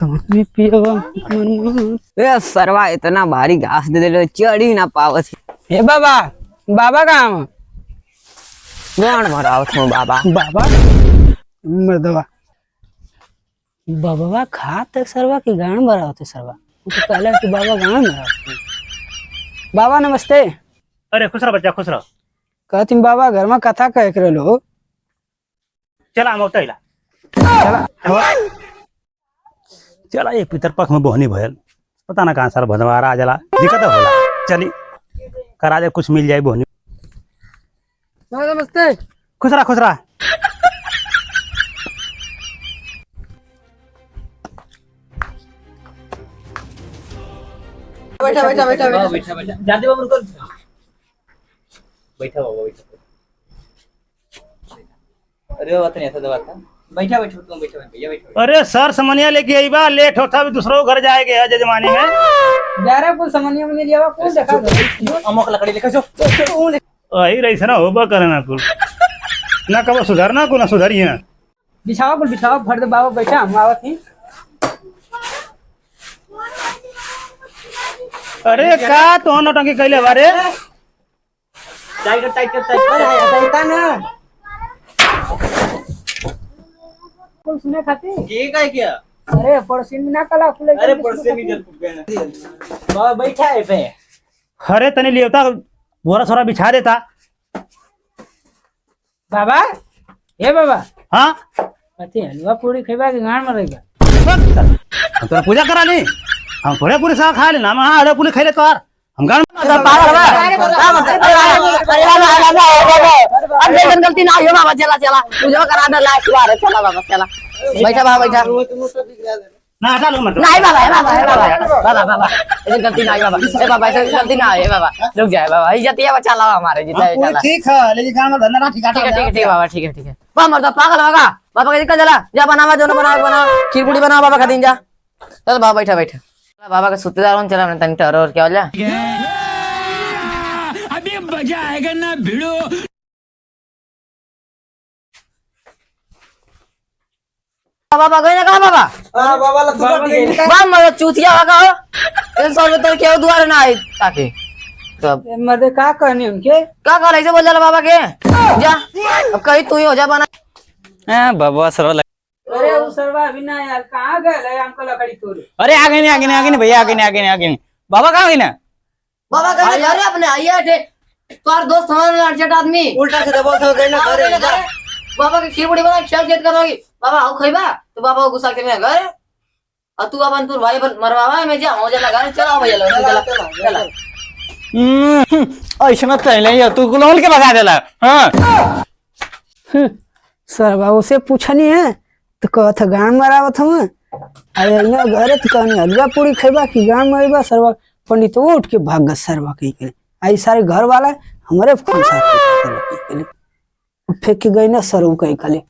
ए सरवा इतना भारी घास दे दे चढ़ी ना पावत। हे बाबा बाबा कहाँ गान भराव थो बाबा। बाबा मर्दवा बाबा खात सरवा की गान भरा होते सरवा तो पहले कि बाबा गान भरा होते। बाबा नमस्ते। अरे खुश रह बच्चा खुश रह। कहती बाबा घर में कथा कह कर लो। चला हम उतैला चला चला ये पितर पक्ष में बोहनी भयल पता ना कहाँ सर भदवारा जला दिक्कत होला। चली करा दे कुछ मिल जाए बोहनी। नमस्ते। खुश रह खुश रह। बैठा बैठा बैठा बैठा बैठा जाते बाबू रुको बैठा बाबा बैठा। अरे बात नहीं ऐसा बात था बैठा बैठा तुम बैठा भैया बैठा। अरे सर समनिया लेके आई बा लेट होता भी दूसरों घर जाएंगे है जजमानी में जा रहा कुछ समझ में नहीं लिया कौन देखा अमोक लकड़ी लेके जो आई रही ना होबा करे ना कुल ना कब सुधरना को ना सुधरिए। बिछाओ फट दे बाबा बैठा हम आवत ही। अरे का तो नौटंकी कैले बारे टाइट टाइट ना कुल सुने खाती ये काय किया। अरे पड़ोसी में ना कला खुले। अरे पड़से भी जल गया ना बाबा बैठा है पे। अरे तनी लियोता बोरा सोरा बिछा देता। बाबा हे बाबा हाँ कथी हलवा पूरी खेबा के गान में रहेगा। हम तोरा पूजा करा ली हम थोड़े पूरी सा खा लेना हम आड़े पूरी खाई ले तो हम गान गलती ना हो बाबा। चला चला पूजा करा दे लास्ट बार। चला बाबा चला बैठा बाबा बैठा। ना हटा लो मत नहीं बाबा बाबा बाबा ऐसे गलती ना बाबा। ए बाबा ऐसे गलती ना है बाबा रुक जाए बाबा इज्जत है बचा ला हमारे जितना चला ठीक है लेकिन गान में धंधा ना ठीक ठीक बाबा ठीक है बा मरदा पागल होगा बाबा के चला जा बनावा जो बना खीर पूरी बना बाबा खातिर जा। चल बाबा बैठा बैठा बाबा का सुतेदार चला मैंने तनी टहरो और क्या हो जा अभी मजा आएगा ना भिड़ो। बाबा गए ना कहा बाबा। हां बाबा ला सुबह दी बा मर चूतिया होगा इन सौ रुपए के दुआर ना आए ताकि तब मर्दे का कहनी उनके का कर ऐसे बोल जाला बाबा के जा अब कहीं तू ही हो जा बना। हां बाबा सर। अरे वो सरवा अभी ना यार कहाँ गए हमको लकड़ी तोड़। अरे आगे नहीं भैया आगे नहीं बाबा कहां गए ना। बाबा कहीं जा रहे अपने आइए थे तोर दोस्त हमारे लड़चट आदमी उल्टा से दबाव से गए ना अरे बाबा की खीर पूरी बना क्या खेत करोगी बाबा आओ खइबा तो बाबा को गुस्सा के में घर और तू अपन तू भाई मरवावा मैं जा हो जाला घर चला भैया चला ऐसा पहले या तू गुलाल के भगा देला। हां सर बाबू से पूछनी है तो कहत गान मरावत हम अरे इना घरे तो कहनी हलवा पूरी खेबा की गान मरेबा सरवा पंडित उठ के भाग गए सरवा कहीं के आई सारे घर वाला हमारे फोन साथ फेंक के गई ना सर कहीं कले